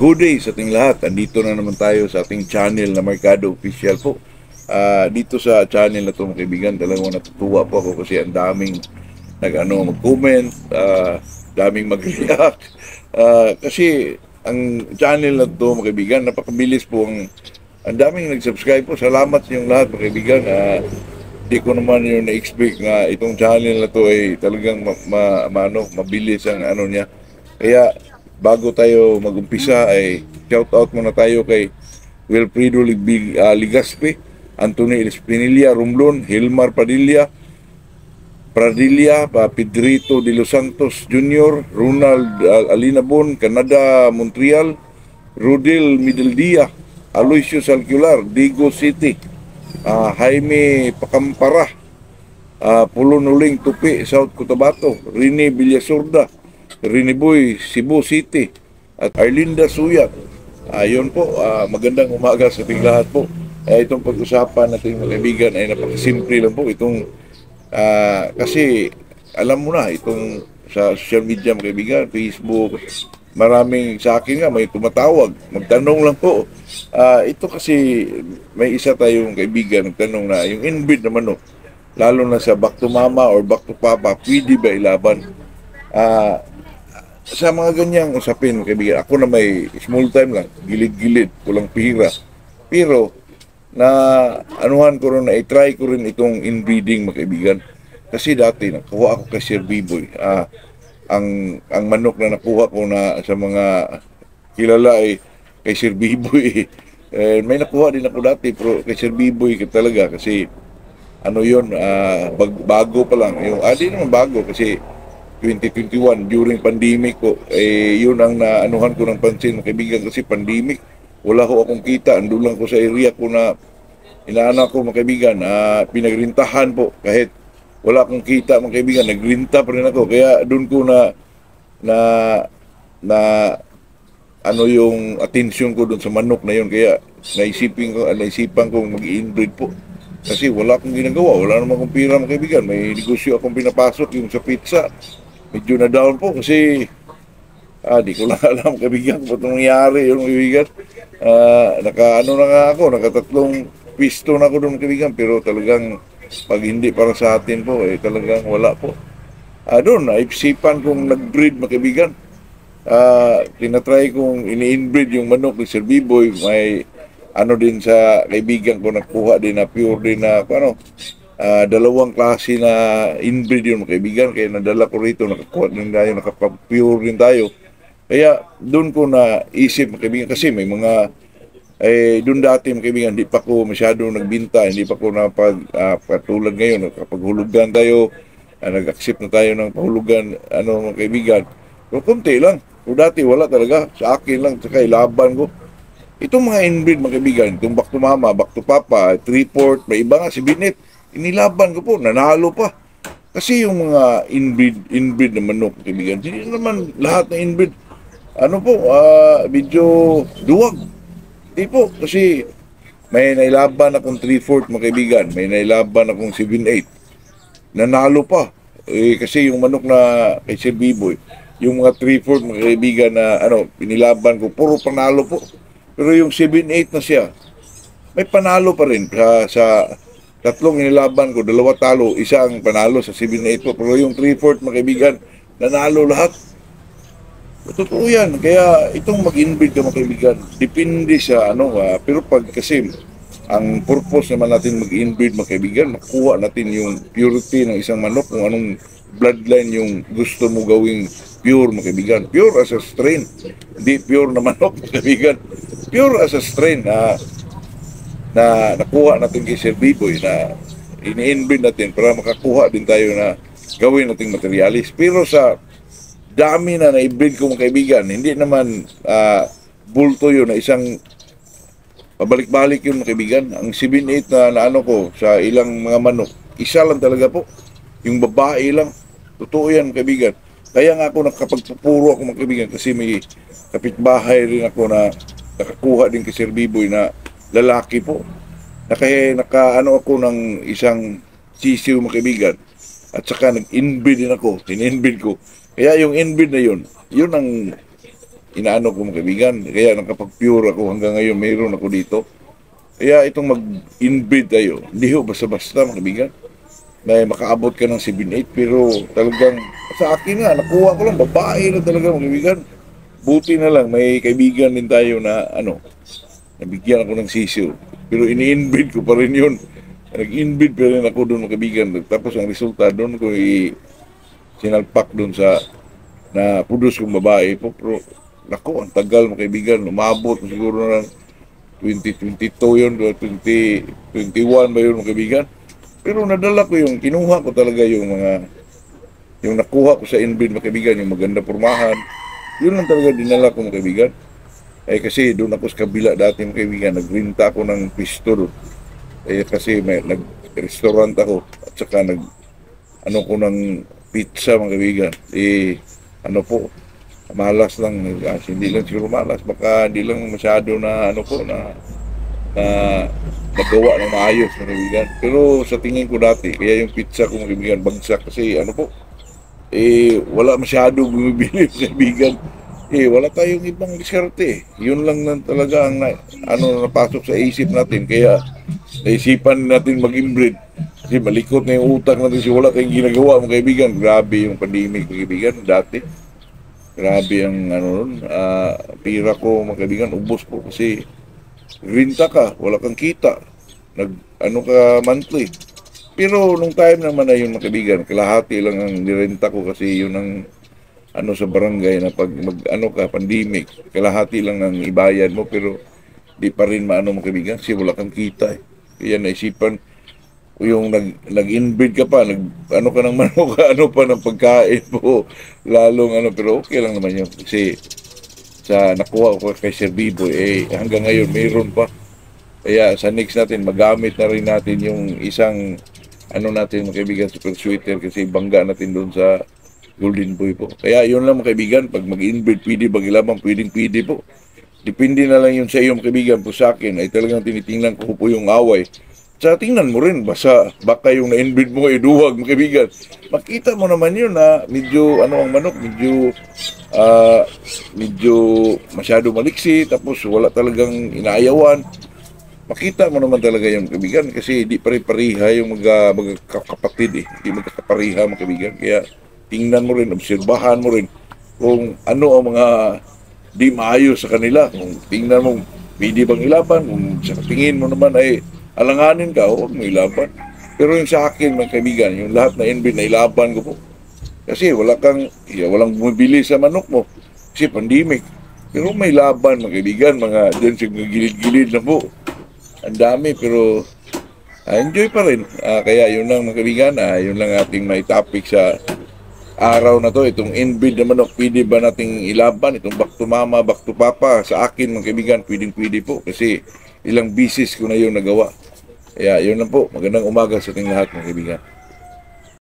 Good day sa ating lahat. Andito na naman tayo sa ating channel na Mercado Official po. Dito sa channel na ito mga kaibigan, talagang natutuwa po ako kasi ang daming mag-comment, daming mag-react. Kasi ang channel na ito mga kaibigan, napakabilis po ang daming nag-subscribe po. Salamat sa inyong lahat mga kaibigan. Di ko naman yung na-expect na itong channel na to ay talagang mabilis ang ano niya. Kaya bago tayo mag-umpisa ay shout out muna tayo kay Wilfredo Ligaspe, Anthony Espinilla Romblon, Hilmar Pradilla, Pedrito de los Santos Jr., Ronald Alinabon, Canada, Montreal, Rodel Mideldia, Aloysius Alcular, Digo City, Jaime Pakampara, Pulunuling Tupi, South Cotabato, Rene Villasorda, Rene Boy, Cebu City, at Arlinda Suyat. Yun po, magandang umaga sa ating lahat po. Itong pag-usapan natin mga kaibigan ay napakasimple lang po. Kasi alam mo na, itong sa social media mga kaibigan, Facebook, maraming sa akin nga may tumatawag, magtanong lang po. Ito kasi may isa tayong kaibigan nagtanong na yung inbreed na manok, lalo na sa back to mama or back to papa, pwede ba ilaban? Sa mga ganyang usapin, kaibigan, ako na may small time lang, gilid-gilid, kulang pihira. Pero, anuhan ko rin, i-try ko rin itong inbreeding, mga kaibigan. Kasi dati, nakuha ako kay Sir Biboy. Ang manok na nakuha ko na sa mga kilala ay kay Sir Biboy. May nakuha din ako dati, pero kay Sir Biboy talaga, kasi ano yun, bago pa lang. Di naman bago, kasi 2021 during pandemic ko yun ang naanuhan ko ng pansin mga kaibigan, kasi pandemic wala ko akong kita, andun lang ko sa area ko na inaanak ko mga kaibigan, pinagrintahan po kahit wala akong kita mga kaibigan, nagrinta pa rin ako, kaya doon ko na ano yung attention ko doon sa manok na yun, kaya naisipan ko mag-inbreed po kasi wala akong ginagawa, wala naman akong pira mga kaibigan, may negosyo akong pinapasok yung sa pizza. Medyo na down po kasi di ko lang alam kaibigan kung itong nangyari yung kaibigan. Nakaano na nga ako, nakatatlong pisto na ako doon kaibigan, pero talagang pag hindi para sa atin po talagang wala po. Doon naisipan kong nag-breed mga kaibigan. Tinatry kong ini-inbreed yung manok ni Sir Biboy. May ano din sa kaibigan ko, nakuha din na pure din na dalawang klase na inbreed yun mga kaibigan, kaya nadala ko rito, nakakuha din tayo, nakapag-pure din tayo. Kaya doon ko na isip mga kaibigan, kasi may mga doon dati mga kaibigan, hindi pa ko masyadong nagbinta, hindi pa ko patulad ngayon, kapag hulugan tayo, nag-accept na tayo ng pahulugan, mga kaibigan, pero kunti lang. Pero dati wala talaga, sa akin lang, saka ilaban ko. Itong mga inbreed mga kaibigan, itong back to mama, back to papa, 3-4, may iba nga si Binet, inilaban ko po, nanalo pa. Kasi yung mga inbreed na manok, kaibigan, hindi naman lahat na inbreed, medyo duwag. Hindi po, kasi may nailaban akong 3-4 mga kaibigan, may nailaban akong 7-8, nanalo pa. Kasi yung manok na kay Sir Biboy, yung mga 3-4 mga kaibigan na pinilaban ko, puro panalo po. Pero yung 7-8 na siya, may panalo pa rin sa tatlong inilaban ko, 2 talo, isang panalo sa 7-8 po. Pero yung 3-4 mga kaibigan, nanalo lahat. Totoo yan. Kaya itong mag-inbreed ka mga kaibigan, depende sa pero pag kasi ang purpose naman natin mag-inbreed mga kaibigan, makuha natin yung purity ng isang manok, kung anong bloodline yung gusto mo gawing pure mga kaibigan. Pure as a strain. Hindi pure na manok mga kaibigan. Pure as a strain na nakuha natin kay Sir Biboy, na ini-inbreed natin para makakuha din tayo na gawin nating materialis. Pero sa dami na na-breed ko mga kaibigan, hindi naman bulto yun na isang pabalik-balik yun mga kaibigan. Ang 7-8 na ko sa ilang mga manok, isa lang talaga po, yung babae lang. Totoo yan mga kaibigan. Kaya nga ako nakapagpupuro ako mga kaibigan, kasi may kapitbahay rin ako na nakakuha din kay Sir Biboy na lalaki po. Nakaano ako ng isang sisiw mga kaibigan, at saka nag-inbreed din ako, in-inbreed ko. Kaya yung inbreed na yun ang inaano ko mga kaibigan. Kaya nakapag-pure ako hanggang ngayon, mayroon ako dito. Kaya itong mag-inbreed tayo, hindi ho basta-basta mga kaibigan. May makaabot ka ng 7-8 pero talagang sa akin nga, nakuha ko lang, babae na talaga mga kaibigan. Buti na lang, may kaibigan din tayo na nabigyan ako ng sisiyo. Pero ini-inbreed ko pa rin yun. Nag-inbreed pa rin ako doon mga kaibigan. Tapos ang resulta doon ko sinalpak doon sa na produce kong babae po. Pero naku, ang tagal mga kaibigan. Umabot siguro ng 2022 yun, 2021 ba yun mga kaibigan. Pero nadala ko yung, kinuha ko talaga yung nakuha ko sa inbreed mga kaibigan, yung maganda pormahan. Yun lang talaga dinala ko mga kaibigan. Kasi doon ako sa kabila dati mga kaibigan, nagrenta ako ng pistol. Kasi nag-restaurant ako at saka ano ko ng pizza mga kaibigan. Ano po, malas lang, hindi lang siguro malas, baka hindi lang masyado na ano po na nagawa ng maayos mga kaibigan. Pero sa tingin ko dati, kaya yung pizza ko mga kaibigan bagsak kasi ano po, wala masyado bumibili mga kaibigan. Wala tayong ibang diskarte. Yun lang talaga ang napasok sa isip natin. Kaya naisipan natin mag-inbreed. Kasi malikot na yung utak natin. Kasi wala tayong ginagawa mga kaibigan. Grabe yung pandemic mga kaibigan dati. Grabe ang pira ko mga kaibigan. Ubos ko kasi renta ka. Wala kang kita. Ka monthly. Pero nung time naman na yun mga kaibigan, kalahati lang ang nirenta ko kasi yun ang sa barangay na pag pandemic, kalahati lang ang ibayad mo pero di pa rin mga kaibigan kasi wala kang kita. Kaya naisipan yung nag-inbreed ka pa, ka ng manok, pa ng pagkain mo, lalong pero okay lang naman yun kasi sa nakuha ko kay Sir Biboy, hanggang ngayon mayroon pa. Kaya sa next natin, magamit na rin natin yung isang natin mga kaibigan, super sweater kasi bangga natin doon sa Golden Boy po. Kaya yun lang mga kaibigan, pag mag-inbreed, pwede, mag-ilabang, pwede po. Depende na lang yun sa iyo mga kaibigan. Po sa akin ay talagang tinitingnan ko po yung away. Sa tingnan mo rin, baka yung na-inbreed mo ay duwag mga kaibigan. Makita mo naman yun na medyo, ang manok, medyo masyado maliksi, tapos wala talagang inaayawan. Makita mo naman talaga yung kaibigan kasi di pare-pareha yung magkakapatid Hindi magkakapariha mga kaibigan. Kaya tingnan mo rin, obserbahan mo rin kung ano ang mga di maayos sa kanila. Kung tingnan mo, pwede bang ilaban? Kung sa tingin mo naman ay alanganin ka, huwag mo ilaban. Pero yung sa akin, mga kaibigan, yung lahat na inbreed na ilaban ko po. Kasi walang bumibili sa manok mo. Kasi pandemic. Pero may laban, mga kaibigan, dyan sa gilid-gilid na po. Ang dami, pero enjoy pa rin. Kaya yun lang mga kaibigan, yun lang ating may topic sa araw na to, itong inbreed na manok, pwede ba nating ilaban? Itong back to mama, back to papa, sa akin mga kaibigan, pwede po kasi ilang bisis ko na yung nagawa. Kaya yun lang po, magandang umaga sa ating lahat mga kaibigan.